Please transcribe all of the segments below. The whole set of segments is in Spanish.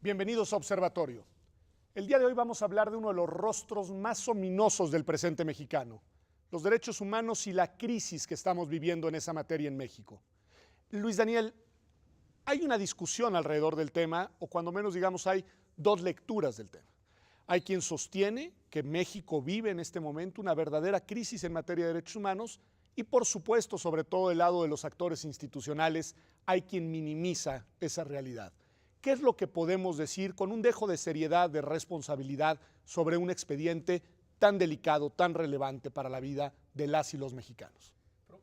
Bienvenidos a Observatorio. El día de hoy vamos a hablar de uno de los rostros más ominosos del presente mexicano, los derechos humanos y la crisis que estamos viviendo en esa materia en México. Luis Daniel, hay una discusión alrededor del tema, o cuando menos digamos hay dos lecturas del tema. Hay quien sostiene que México vive en este momento una verdadera crisis en materia de derechos humanos y por supuesto, sobre todo del lado de los actores institucionales, hay quien minimiza esa realidad. ¿Qué es lo que podemos decir con un dejo de seriedad, de responsabilidad sobre un expediente tan delicado, tan relevante para la vida de las y los mexicanos?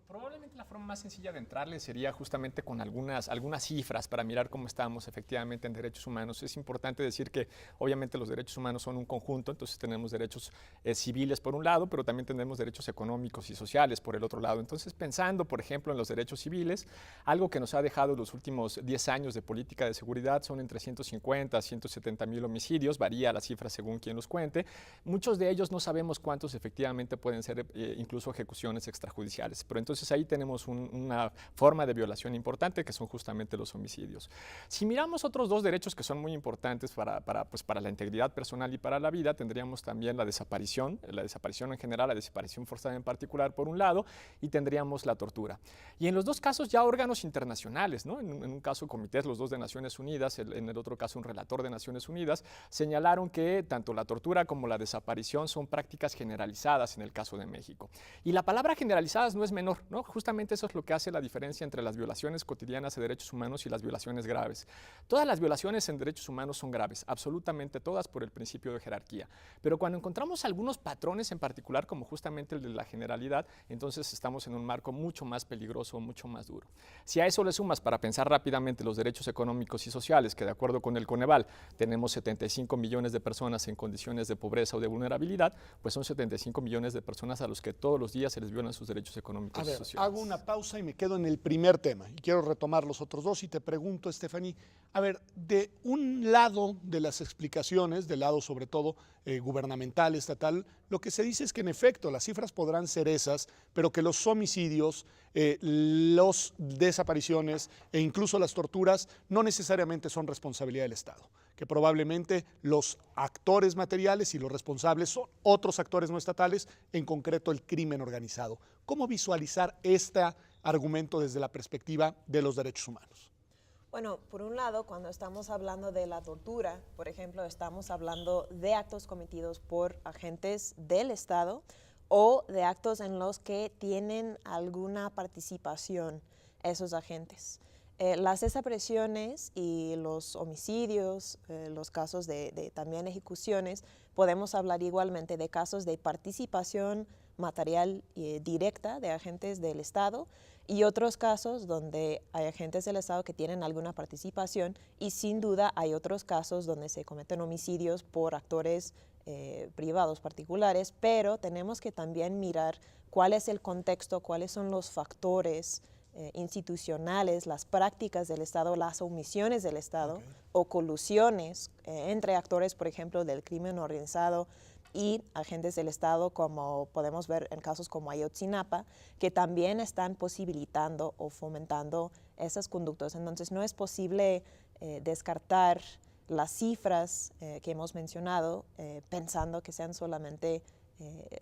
Probablemente la forma más sencilla de entrarle sería justamente con algunas cifras para mirar cómo estamos efectivamente en derechos humanos. Es importante decir que obviamente los derechos humanos son un conjunto, entonces tenemos derechos civiles por un lado, pero también tenemos derechos económicos y sociales por el otro lado. Entonces, pensando, por ejemplo, en los derechos civiles, algo que nos ha dejado los últimos 10 años de política de seguridad son entre 150 a 170 mil homicidios, varía la cifra según quien los cuente. Muchos de ellos no sabemos cuántos efectivamente pueden ser incluso ejecuciones extrajudiciales, pero entonces ahí tenemos una forma de violación importante que son justamente los homicidios. Si miramos otros dos derechos que son muy importantes para la integridad personal y para la vida, tendríamos también la desaparición en general, la desaparición forzada en particular por un lado, y tendríamos la tortura. Y en los dos casos ya órganos internacionales, ¿no? En un caso comités, los dos de Naciones Unidas, en el otro caso un relator de Naciones Unidas, señalaron que tanto la tortura como la desaparición son prácticas generalizadas en el caso de México. Y la palabra generalizadas no es menor, ¿no? Justamente eso es lo que hace la diferencia entre las violaciones cotidianas de derechos humanos y las violaciones graves. Todas las violaciones en derechos humanos son graves, absolutamente todas por el principio de jerarquía. Pero cuando encontramos algunos patrones en particular, como justamente el de la generalidad, entonces estamos en un marco mucho más peligroso, mucho más duro. Si a eso le sumas, para pensar rápidamente, los derechos económicos y sociales, que de acuerdo con el Coneval tenemos 75 millones de personas en condiciones de pobreza o de vulnerabilidad, pues son 75 millones de personas a los que todos los días se les violan sus derechos económicos y sociales. Hago una pausa y me quedo en el primer tema y quiero retomar los otros dos y te pregunto, Stephanie, a ver, de un lado de las explicaciones, del lado sobre todo gubernamental, estatal, lo que se dice es que en efecto las cifras podrán ser esas, pero que los homicidios, las desapariciones e incluso las torturas no necesariamente son responsabilidad del Estado, que probablemente los actores materiales y los responsables son otros actores no estatales, en concreto el crimen organizado. ¿Cómo visualizar este argumento desde la perspectiva de los derechos humanos? Bueno, por un lado, cuando estamos hablando de la tortura, por ejemplo, estamos hablando de actos cometidos por agentes del Estado o de actos en los que tienen alguna participación esos agentes. Las desapariciones y los homicidios, los casos de también ejecuciones, podemos hablar igualmente de casos de participación material directa de agentes del Estado y otros casos donde hay agentes del Estado que tienen alguna participación y sin duda hay otros casos donde se cometen homicidios por actores privados particulares, pero tenemos que también mirar cuál es el contexto, cuáles son los factores institucionales, las prácticas del Estado, las omisiones del Estado o colusiones entre actores, por ejemplo, del crimen organizado y agentes del Estado, como podemos ver en casos como Ayotzinapa, que también están posibilitando o fomentando esas conductas. Entonces no es posible descartar las cifras que hemos mencionado pensando que sean solamente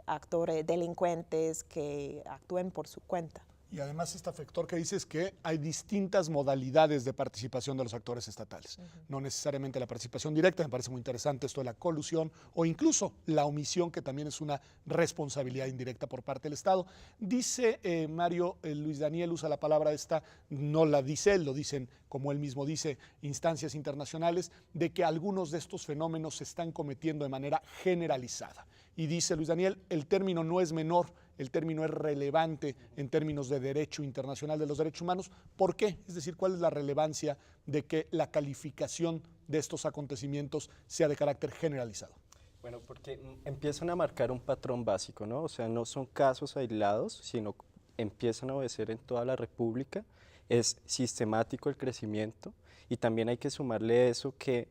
actores delincuentes que actúen por su cuenta. Y además este factor que dices que hay distintas modalidades de participación de los actores estatales. No necesariamente la participación directa, me parece muy interesante esto de la colusión o incluso la omisión, que también es una responsabilidad indirecta por parte del Estado. Dice Mario, Luis Daniel usa la palabra esta, no la dice él, lo dicen como él mismo dice, instancias internacionales, de que algunos de estos fenómenos se están cometiendo de manera generalizada. Y dice Luis Daniel, el término no es menor, el término es relevante en términos de derecho internacional de los derechos humanos. ¿Por qué? Es decir, ¿cuál es la relevancia de que la calificación de estos acontecimientos sea de carácter generalizado? Bueno, porque empiezan a marcar un patrón básico, ¿no? O sea, no son casos aislados, sino empiezan a obedecer en toda la República. Es sistemático el crecimiento y también hay que sumarle eso que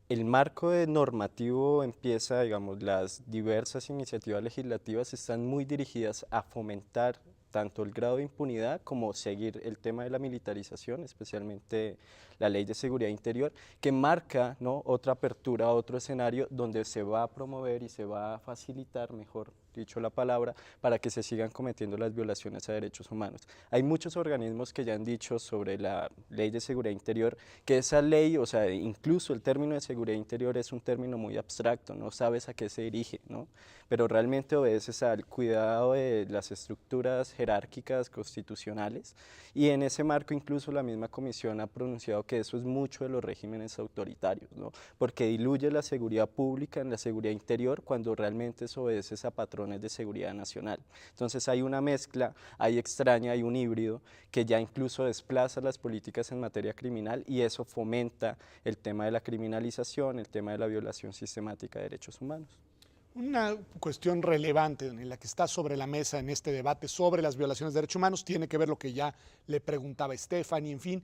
el marco normativo empieza, digamos, las diversas iniciativas legislativas están muy dirigidas a fomentar tanto el grado de impunidad como seguir el tema de la militarización, especialmente la Ley de Seguridad Interior, que marca, ¿no?, otra apertura, otro escenario donde se va a promover y se va a facilitar, mejor dicho la palabra, para que se sigan cometiendo las violaciones a derechos humanos. Hay muchos organismos que ya han dicho sobre la Ley de Seguridad Interior que esa ley, o sea, incluso el término de seguridad interior es un término muy abstracto, no sabes a qué se dirige, ¿no? Pero realmente obedeces al cuidado de las estructuras jerárquicas constitucionales, y en ese marco incluso la misma comisión ha pronunciado que eso es mucho de los regímenes autoritarios, ¿no? Porque diluye la seguridad pública en la seguridad interior cuando realmente eso obedece a patrones de seguridad nacional. Entonces hay una mezcla, hay extraña, hay un híbrido que ya incluso desplaza las políticas en materia criminal, y eso fomenta el tema de la criminalización, el tema de la violación sistemática de derechos humanos. Una cuestión relevante en la que está sobre la mesa en este debate sobre las violaciones de derechos humanos tiene que ver lo que ya le preguntaba Stephanie, en fin.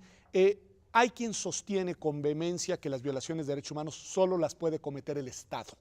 Hay quien sostiene con vehemencia que las violaciones de derechos humanos solo las puede cometer el Estado,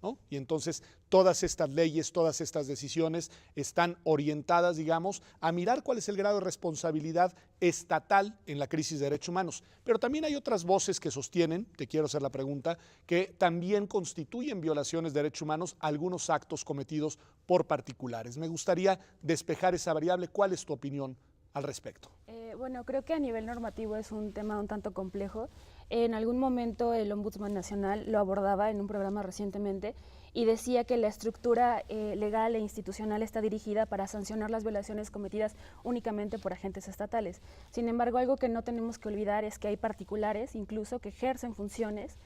¿no? Y entonces todas estas leyes, todas estas decisiones están orientadas, digamos, a mirar cuál es el grado de responsabilidad estatal en la crisis de derechos humanos. Pero también hay otras voces que sostienen, te quiero hacer la pregunta, que también constituyen violaciones de derechos humanos algunos actos cometidos por particulares. Me gustaría despejar esa variable. ¿Cuál es tu opinión al respecto? Bueno, creo que a nivel normativo es un tema un tanto complejo. En algún momento el Ombudsman Nacional lo abordaba en un programa recientemente y decía que la estructura legal e institucional está dirigida para sancionar las violaciones cometidas únicamente por agentes estatales. Sin embargo, algo que no tenemos que olvidar es que hay particulares incluso que ejercen funciones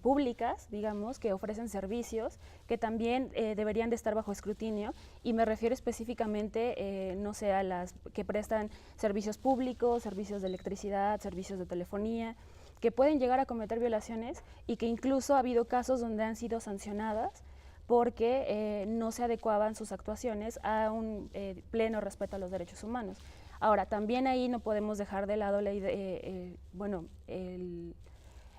públicas, digamos, que ofrecen servicios que también deberían de estar bajo escrutinio, y me refiero específicamente, no sé, a las que prestan servicios públicos, servicios de electricidad, servicios de telefonía, que pueden llegar a cometer violaciones y que incluso ha habido casos donde han sido sancionadas porque no se adecuaban sus actuaciones a un pleno respeto a los derechos humanos. Ahora, también ahí no podemos dejar de lado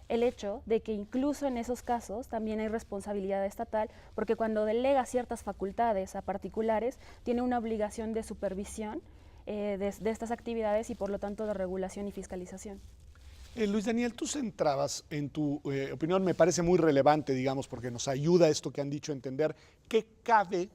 el hecho de que incluso en esos casos también hay responsabilidad estatal, porque cuando delega ciertas facultades a particulares, tiene una obligación de supervisión de estas actividades y por lo tanto de regulación y fiscalización. Luis Daniel, tú centrabas en tu opinión, me parece muy relevante, digamos, porque nos ayuda esto que han dicho a entender qué cabe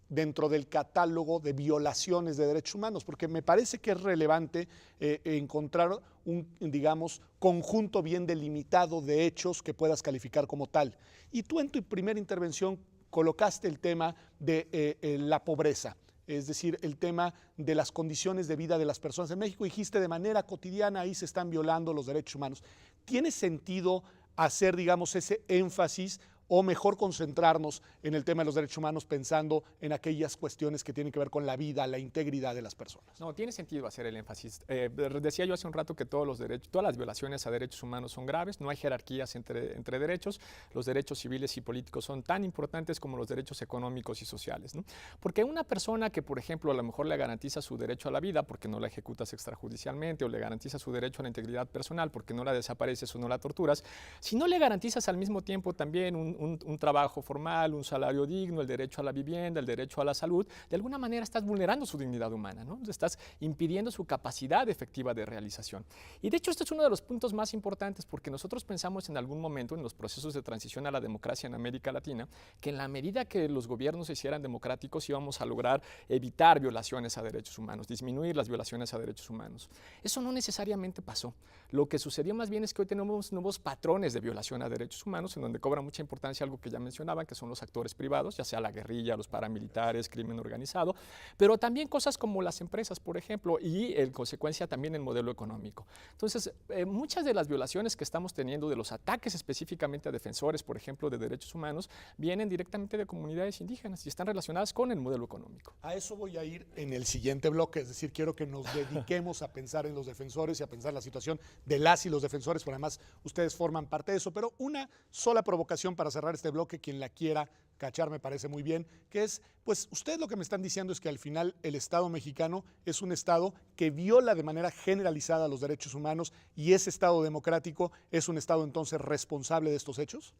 dentro del catálogo de violaciones de derechos humanos, porque me parece que es relevante encontrar un, digamos, conjunto bien delimitado de hechos que puedas calificar como tal. Y tú en tu primera intervención colocaste el tema de la pobreza, es decir, el tema de las condiciones de vida de las personas en México. Dijiste de manera cotidiana ahí se están violando los derechos humanos. ¿Tiene sentido hacer, digamos, ese énfasis o mejor concentrarnos en el tema de los derechos humanos pensando en aquellas cuestiones que tienen que ver con la vida, la integridad de las personas? No, tiene sentido hacer el énfasis. Decía yo hace un rato que todas las violaciones a derechos humanos son graves, no hay jerarquías entre derechos, los derechos civiles y políticos son tan importantes como los derechos económicos y sociales, ¿no? Porque una persona que, por ejemplo, a lo mejor le garantiza su derecho a la vida porque no la ejecutas extrajudicialmente, o le garantiza su derecho a la integridad personal porque no la desapareces o no la torturas, si no le garantizas al mismo tiempo también un trabajo formal, un salario digno, el derecho a la vivienda, el derecho a la salud, de alguna manera estás vulnerando su dignidad humana, ¿no? Estás impidiendo su capacidad efectiva de realización. Y de hecho este es uno de los puntos más importantes, porque nosotros pensamos en algún momento en los procesos de transición a la democracia en América Latina, que en la medida que los gobiernos se hicieran democráticos íbamos a lograr evitar violaciones a derechos humanos, disminuir las violaciones a derechos humanos. Eso no necesariamente pasó. Lo que sucedió más bien es que hoy tenemos nuevos patrones de violación a derechos humanos, en donde cobra mucha importancia algo que ya mencionaban, que son los actores privados, ya sea la guerrilla, los paramilitares, crimen organizado, pero también cosas como las empresas, por ejemplo, y en consecuencia también el modelo económico. Entonces, muchas de las violaciones que estamos teniendo, de los ataques específicamente a defensores, por ejemplo, de derechos humanos, vienen directamente de comunidades indígenas y están relacionadas con el modelo económico. A eso voy a ir en el siguiente bloque, es decir, quiero que nos dediquemos a pensar en los defensores y a pensar la situación de las y los defensores, porque además ustedes forman parte de eso, pero una sola provocación para cerrar este bloque, quien la quiera cachar me parece muy bien, que es, pues ustedes lo que me están diciendo es que al final el Estado mexicano es un Estado que viola de manera generalizada los derechos humanos, y ese Estado democrático es un Estado entonces responsable de estos hechos.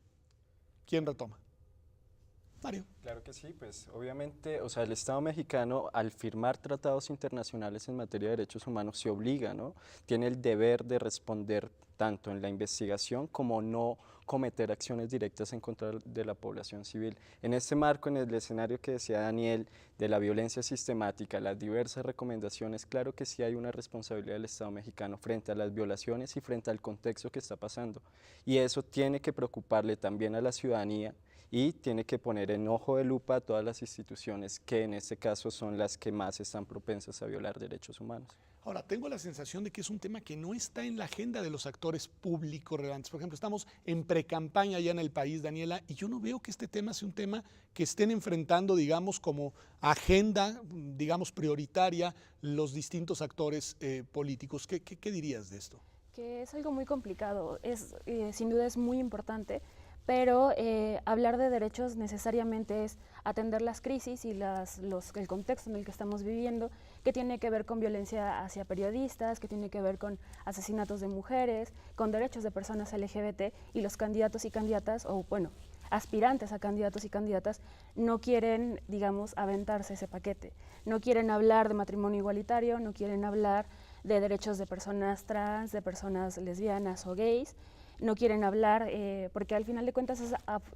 ¿Quién retoma? Mario. Claro que sí, pues obviamente, o sea, el Estado mexicano al firmar tratados internacionales en materia de derechos humanos se obliga, ¿no? Tiene el deber de responder tanto en la investigación como no cometer acciones directas en contra de la población civil. En este marco, en el escenario que decía Daniel, de la violencia sistemática, las diversas recomendaciones, claro que sí hay una responsabilidad del Estado mexicano frente a las violaciones y frente al contexto que está pasando. Y eso tiene que preocuparle también a la ciudadanía y tiene que poner en ojo de lupa a todas las instituciones que en este caso son las que más están propensas a violar derechos humanos. Ahora, tengo la sensación de que es un tema que no está en la agenda de los actores públicos relevantes. Por ejemplo, estamos en precampaña ya en el país, Daniela, y yo no veo que este tema sea un tema que estén enfrentando, digamos, como agenda, digamos, prioritaria los distintos actores políticos. ¿Qué dirías de esto? Que es algo muy complicado, sin duda es muy importante, pero hablar de derechos necesariamente es atender las crisis y el contexto en el que estamos viviendo, que tiene que ver con violencia hacia periodistas, que tiene que ver con asesinatos de mujeres, con derechos de personas LGBT, y los candidatos y candidatas, o bueno, aspirantes a candidatos y candidatas, no quieren, digamos, aventarse ese paquete. No quieren hablar de matrimonio igualitario, no quieren hablar de derechos de personas trans, de personas lesbianas o gays, no quieren hablar, porque al final de cuentas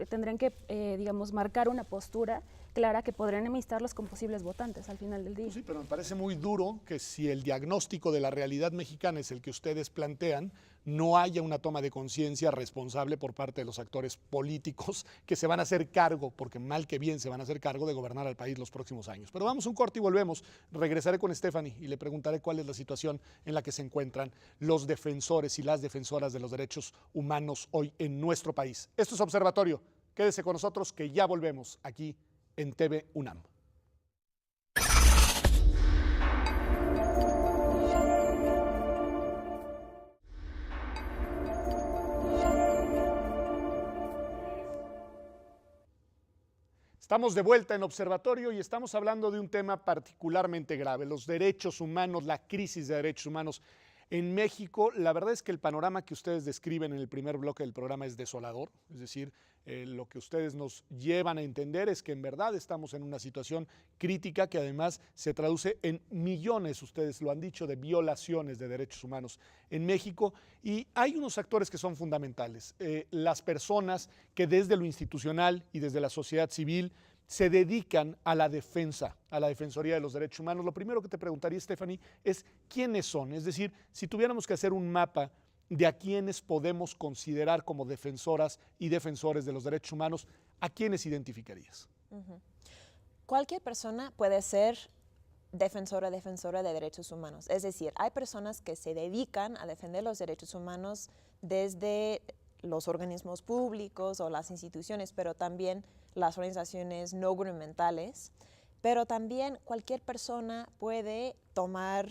tendrán que, digamos, marcar una postura clara que podrían enemistarlos con posibles votantes al final del día. Sí, pero me parece muy duro que si el diagnóstico de la realidad mexicana es el que ustedes plantean, no haya una toma de conciencia responsable por parte de los actores políticos que se van a hacer cargo, porque mal que bien se van a hacer cargo de gobernar al país los próximos años. Pero vamos a un corte y volvemos. Regresaré con Stephanie y le preguntaré cuál es la situación en la que se encuentran los defensores y las defensoras de los derechos humanos hoy en nuestro país. Esto es Observatorio. Quédese con nosotros que ya volvemos aquí en TV UNAM. Estamos de vuelta en Observatorio y estamos hablando de un tema particularmente grave, los derechos humanos, la crisis de derechos humanos en México. La verdad es que el panorama que ustedes describen en el primer bloque del programa es desolador, es decir, lo que ustedes nos llevan a entender es que en verdad estamos en una situación crítica que además se traduce en millones, ustedes lo han dicho, de violaciones de derechos humanos en México, y hay unos actores que son fundamentales, las personas que desde lo institucional y desde la sociedad civil se dedican a la defensa, a la defensoría de los derechos humanos. Lo primero que te preguntaría, Stephanie, es quiénes son, es decir, si tuviéramos que hacer un mapa de a quiénes podemos considerar como defensoras y defensores de los derechos humanos, ¿a quiénes identificarías? Cualquier persona puede ser defensora de derechos humanos. Es decir, hay personas que se dedican a defender los derechos humanos desde los organismos públicos o las instituciones, pero también las organizaciones no gubernamentales. Pero también cualquier persona puede tomar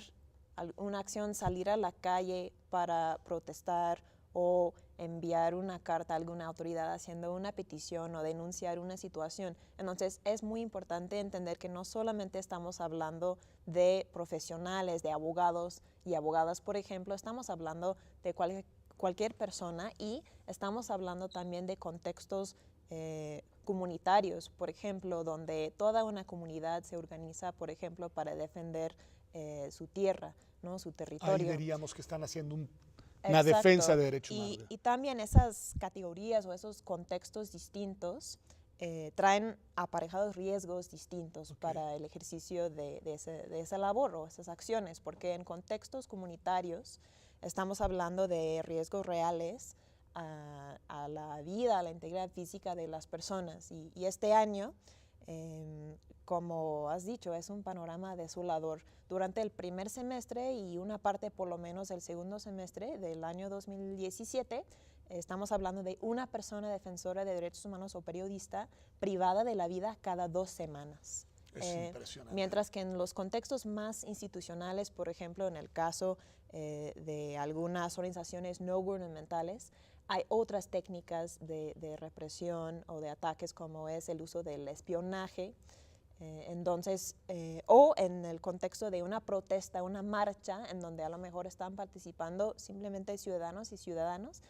una acción, salir a la calle para protestar o enviar una carta a alguna autoridad haciendo una petición o denunciar una situación. Entonces es muy importante entender que no solamente estamos hablando de profesionales, de abogados y abogadas, por ejemplo, estamos hablando de cualquier persona, y estamos hablando también de contextos comunitarios, por ejemplo, donde toda una comunidad se organiza, por ejemplo, para defender su tierra, ¿no? Su territorio. Ahí diríamos que están haciendo una defensa de derechos humanos. Y también esas categorías o esos contextos distintos traen aparejados riesgos distintos para el ejercicio de esa labor o esas acciones, porque en contextos comunitarios estamos hablando de riesgos reales a la vida, a la integridad física de las personas. Y este año, como has dicho, es un panorama desolador. Durante el primer semestre y una parte por lo menos del segundo semestre del año 2017, estamos hablando de una persona defensora de derechos humanos o periodista privada de la vida cada 2 semanas. Es impresionante. Mientras que en los contextos más institucionales, por ejemplo, en el caso de algunas organizaciones no gubernamentales, hay otras técnicas de represión o de ataques, como es el uso del espionaje. Entonces, o en el contexto de una protesta, una marcha, en donde a lo mejor están participando simplemente ciudadanos y ciudadanas,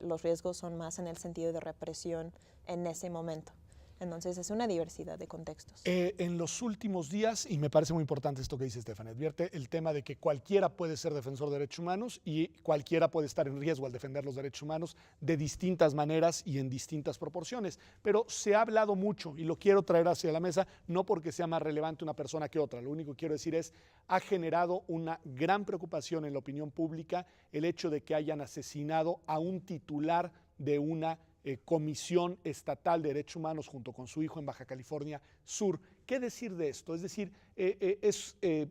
los riesgos son más en el sentido de represión en ese momento. Entonces es una diversidad de contextos. En los últimos días, y me parece muy importante esto que dice Stephanie, advierte el tema de que cualquiera puede ser defensor de derechos humanos y cualquiera puede estar en riesgo al defender los derechos humanos de distintas maneras y en distintas proporciones. Pero se ha hablado mucho, y lo quiero traer hacia la mesa, no porque sea más relevante una persona que otra, lo único que quiero decir es, ha generado una gran preocupación en la opinión pública el hecho de que hayan asesinado a un titular de una Comisión Estatal de Derechos Humanos junto con su hijo en Baja California Sur. ¿Qué decir de esto? Es decir,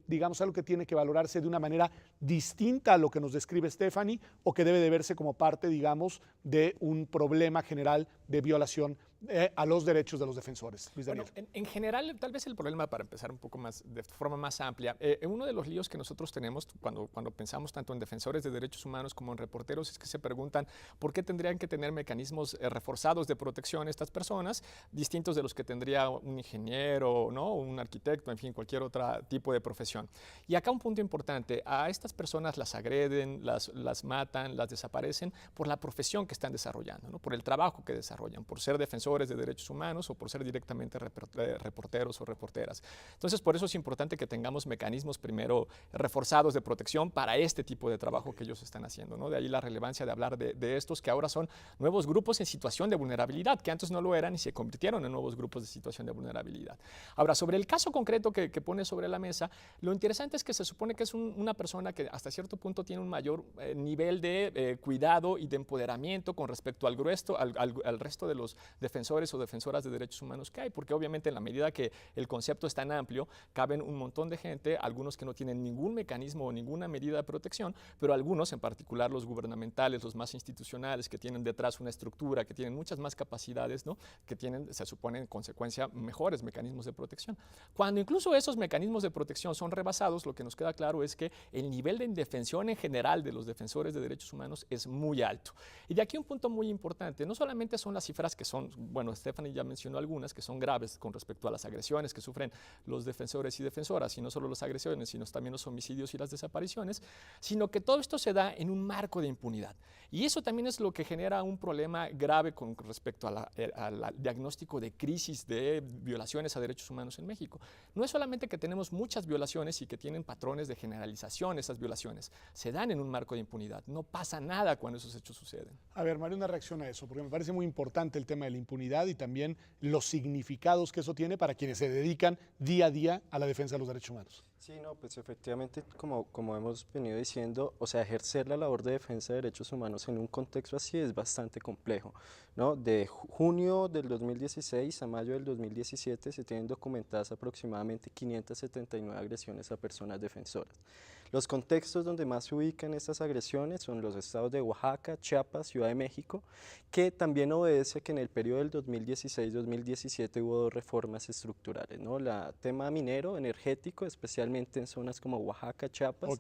digamos, algo que tiene que valorarse de una manera distinta a lo que nos describe Stephanie o que debe de verse como parte, digamos, de un problema general de violación a los derechos de los defensores. Luis Daniel. Bueno, en general, tal vez el problema, para empezar un poco más, de forma más amplia, uno de los líos que nosotros tenemos cuando pensamos tanto en defensores de derechos humanos como en reporteros es que se preguntan por qué tendrían que tener mecanismos reforzados de protección estas personas, distintos de los que tendría un ingeniero, ¿no? Un arquitecto, en fin, cualquier otro tipo de profesión. Y acá un punto importante, a estas personas las agreden, las matan, las desaparecen por la profesión que están desarrollando, ¿no? Por el trabajo que desarrollan, por ser defensores de derechos humanos o por ser directamente reporteros o reporteras. Entonces, por eso es importante que tengamos mecanismos primero reforzados de protección para este tipo de trabajo que ellos están haciendo, ¿no? De ahí la relevancia de hablar de estos que ahora son nuevos grupos en situación de vulnerabilidad, que antes no lo eran y se convirtieron en nuevos grupos de situación de vulnerabilidad. Ahora, sobre el caso concreto que pone sobre la mesa, lo interesante es que se supone que es una persona que hasta cierto punto tiene un mayor nivel de cuidado y de empoderamiento con respecto al resto de los defensores o defensoras de derechos humanos que hay, porque obviamente en la medida que el concepto es tan amplio, caben un montón de gente, algunos que no tienen ningún mecanismo o ninguna medida de protección, pero algunos, en particular los gubernamentales, los más institucionales, que tienen detrás una estructura, que tienen muchas más capacidades, ¿no? Que tienen, se supone, en consecuencia, mejores mecanismos de protección. Cuando incluso esos mecanismos de protección son rebasados, lo que nos queda claro es que el nivel de indefensión en general de los defensores de derechos humanos es muy alto. Y de aquí un punto muy importante, no solamente son las cifras que son, bueno, Stephanie ya mencionó algunas que son graves con respecto a las agresiones que sufren los defensores y defensoras, y no solo las agresiones, sino también los homicidios y las desapariciones, sino que todo esto se da en un marco de impunidad. Y eso también es lo que genera un problema grave con respecto al diagnóstico de crisis de violaciones a derechos humanos en México. No es solamente que tenemos muchas violaciones y que tienen patrones de generalización esas violaciones, se dan en un marco de impunidad, no pasa nada cuando esos hechos suceden. A ver, Mario, una reacción a eso, porque me parece muy importante el tema de la impunidad y también los significados que eso tiene para quienes se dedican día a día a la defensa de los derechos humanos. Sí, no, pues efectivamente, como hemos venido diciendo, o sea, ejercer la labor de defensa de derechos humanos en un contexto así es bastante complejo, ¿no? De junio del 2016 a mayo del 2017 se tienen documentadas aproximadamente 579 agresiones a personas defensoras. Los contextos donde más se ubican estas agresiones son los estados de Oaxaca, Chiapas, Ciudad de México, que también obedece que en el periodo del 2016-2017 hubo dos reformas estructurales, ¿no? El tema minero, energético, especialmente en zonas como Oaxaca, Chiapas,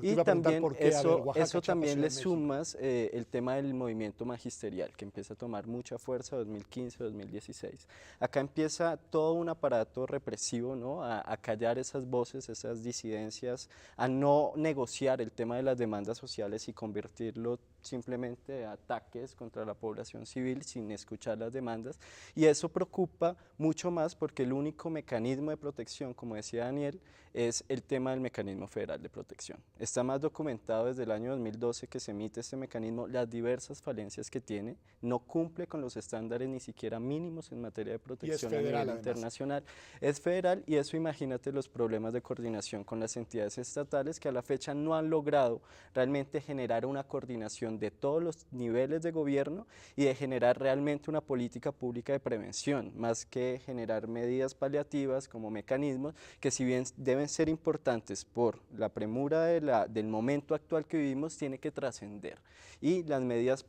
y también por qué, eso también le sumas el tema del movimiento magisterial, que empieza a tomar mucha fuerza 2015-2016. Acá empieza todo un aparato represivo, ¿no? A callar esas voces, esas disidencias, a no negociar el tema de las demandas sociales y convertirlo simplemente a ataques contra la población civil sin escuchar las demandas, y eso preocupa mucho más porque el único mecanismo de protección, como decía Daniel, es el tema del mecanismo federal de protección. Está más documentado desde el año 2012 que se emite este mecanismo, las diversas falencias que tiene, no cumple con los estándares ni siquiera mínimos en materia de protección a nivel internacional. Es federal, y eso, imagínate los problemas de coordinación con las entidades estatales que a la fecha no han logrado realmente generar una coordinación de todos los niveles de gobierno y de generar realmente una política pública de prevención, más que generar medidas paliativas como mecanismos que, si bien deben ser importantes por la premura del momento actual que vivimos, tiene que trascender. Y las medidas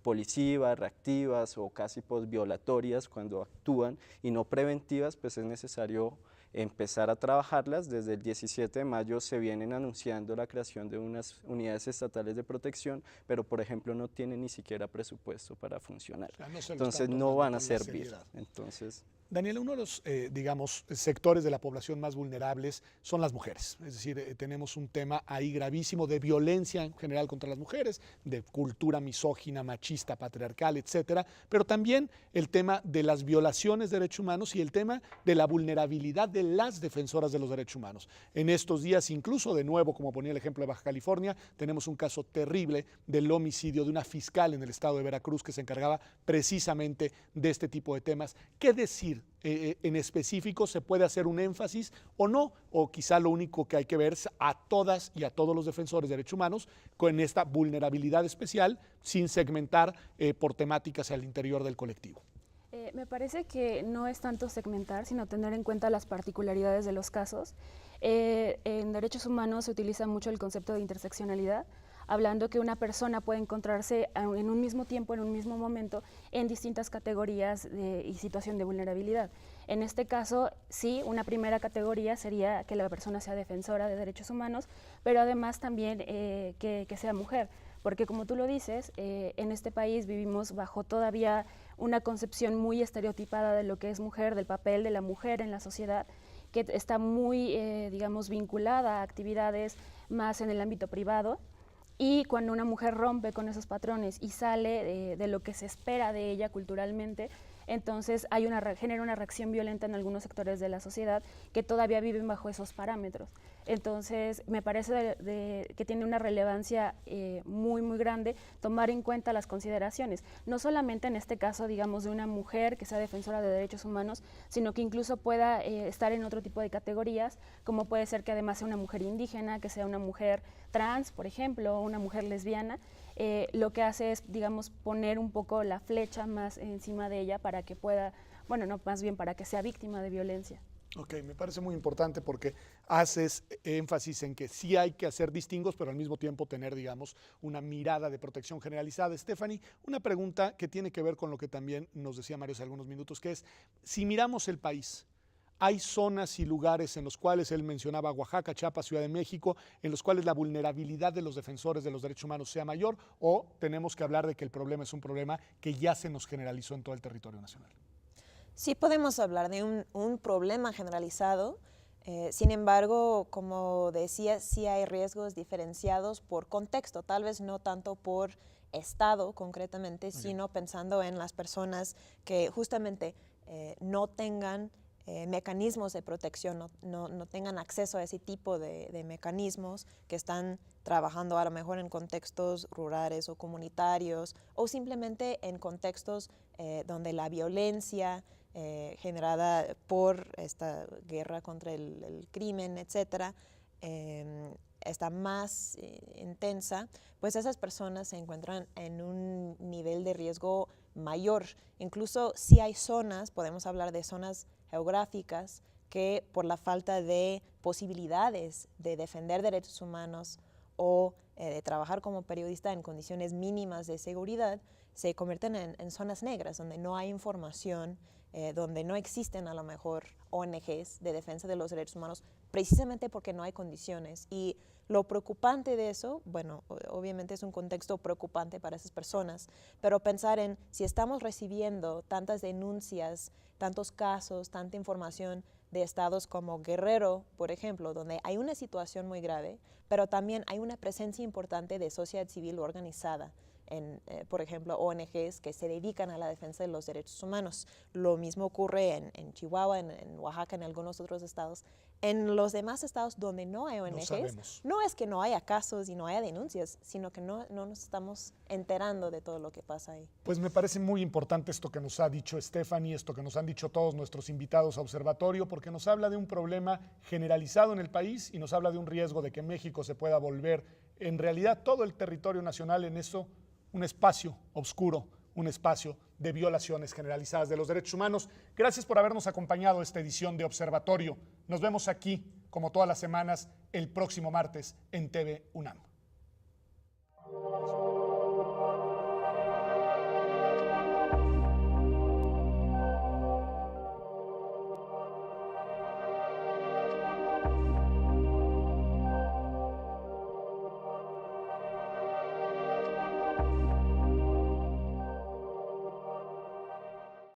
policivas, reactivas o casi posviolatorias cuando actúan y no preventivas, pues es necesario empezar a trabajarlas. Desde el 17 de mayo se vienen anunciando la creación de unas unidades estatales de protección, pero por ejemplo no tienen ni siquiera presupuesto para funcionar. O sea, no se lo Entonces están no tomando van a con la servir. seriedad. Entonces, Daniela, uno de los, digamos, sectores de la población más vulnerables son las mujeres. Es decir, tenemos un tema ahí gravísimo de violencia en general contra las mujeres, de cultura misógina, machista, patriarcal, etcétera, pero también el tema de las violaciones de derechos humanos y el tema de la vulnerabilidad de las defensoras de los derechos humanos. En estos días, incluso de nuevo, como ponía el ejemplo de Baja California, tenemos un caso terrible del homicidio de una fiscal en el estado de Veracruz que se encargaba precisamente de este tipo de temas. ¿Qué decir? En específico, ¿se puede hacer un énfasis o no? O quizá lo único que hay que ver es a todas y a todos los defensores de derechos humanos con esta vulnerabilidad especial, sin segmentar por temáticas al interior del colectivo. Me parece que no es tanto segmentar, sino tener en cuenta las particularidades de los casos. En derechos humanos se utiliza mucho el concepto de interseccionalidad, hablando que una persona puede encontrarse en un mismo tiempo, en un mismo momento, en distintas categorías y situación de vulnerabilidad. En este caso, sí, una primera categoría sería que la persona sea defensora de derechos humanos, pero además también que sea mujer, porque como tú lo dices, en este país vivimos bajo todavía una concepción muy estereotipada de lo que es mujer, del papel de la mujer en la sociedad, que está muy, digamos, vinculada a actividades más en el ámbito privado. Y cuando una mujer rompe con esos patrones y sale de lo que se espera de ella culturalmente, entonces genera una reacción violenta en algunos sectores de la sociedad que todavía viven bajo esos parámetros. Entonces, me parece que tiene una relevancia muy, muy grande tomar en cuenta las consideraciones, no solamente en este caso, digamos, de una mujer que sea defensora de derechos humanos, sino que incluso pueda estar en otro tipo de categorías, como puede ser que además sea una mujer indígena, que sea una mujer trans, por ejemplo, o una mujer lesbiana. Lo que hace es, digamos, poner un poco la flecha más encima de ella para que pueda, bueno, no, más bien para que sea víctima de violencia. Ok, me parece muy importante porque haces énfasis en que sí hay que hacer distingos, pero al mismo tiempo tener, digamos, una mirada de protección generalizada. Stephanie, una pregunta que tiene que ver con lo que también nos decía Mario hace algunos minutos, que es, si miramos el país, hay zonas y lugares en los cuales él mencionaba Oaxaca, Chiapas, Ciudad de México, en los cuales la vulnerabilidad de los defensores de los derechos humanos sea mayor, o tenemos que hablar de que el problema es un problema que ya se nos generalizó en todo el territorio nacional. Sí podemos hablar de un problema generalizado, sin embargo, como decía, sí hay riesgos diferenciados por contexto, tal vez no tanto por estado concretamente, sino pensando en las personas que justamente no tengan mecanismos de protección, no tengan acceso a ese tipo de mecanismos, que están trabajando a lo mejor en contextos rurales o comunitarios, o simplemente en contextos donde la violencia generada por esta guerra contra el crimen, etcétera, está más intensa, pues esas personas se encuentran en un nivel de riesgo mayor. Incluso si hay zonas, podemos hablar de zonas geográficas, que por la falta de posibilidades de defender derechos humanos o de trabajar como periodista en condiciones mínimas de seguridad, se convierten en zonas negras, donde no hay información, donde no existen a lo mejor ONGs de defensa de los derechos humanos, precisamente porque no hay condiciones. Y lo preocupante de eso, bueno, obviamente es un contexto preocupante para esas personas, pero pensar en si estamos recibiendo tantas denuncias, tantos casos, tanta información de estados como Guerrero, por ejemplo, donde hay una situación muy grave, pero también hay una presencia importante de sociedad civil organizada, por ejemplo, ONGs que se dedican a la defensa de los derechos humanos. Lo mismo ocurre en Chihuahua, en Oaxaca, en algunos otros estados. En los demás estados donde no hay ONGs, no es que no haya casos y no haya denuncias, sino que no nos estamos enterando de todo lo que pasa ahí. Pues me parece muy importante esto que nos ha dicho Stephanie, esto que nos han dicho todos nuestros invitados a Observatorio, porque nos habla de un problema generalizado en el país y nos habla de un riesgo de que México se pueda volver, en realidad, todo el territorio nacional en eso, un espacio oscuro, un espacio de violaciones generalizadas de los derechos humanos. Gracias por habernos acompañado esta edición de Observatorio. Nos vemos aquí, como todas las semanas, el próximo martes en TV UNAM.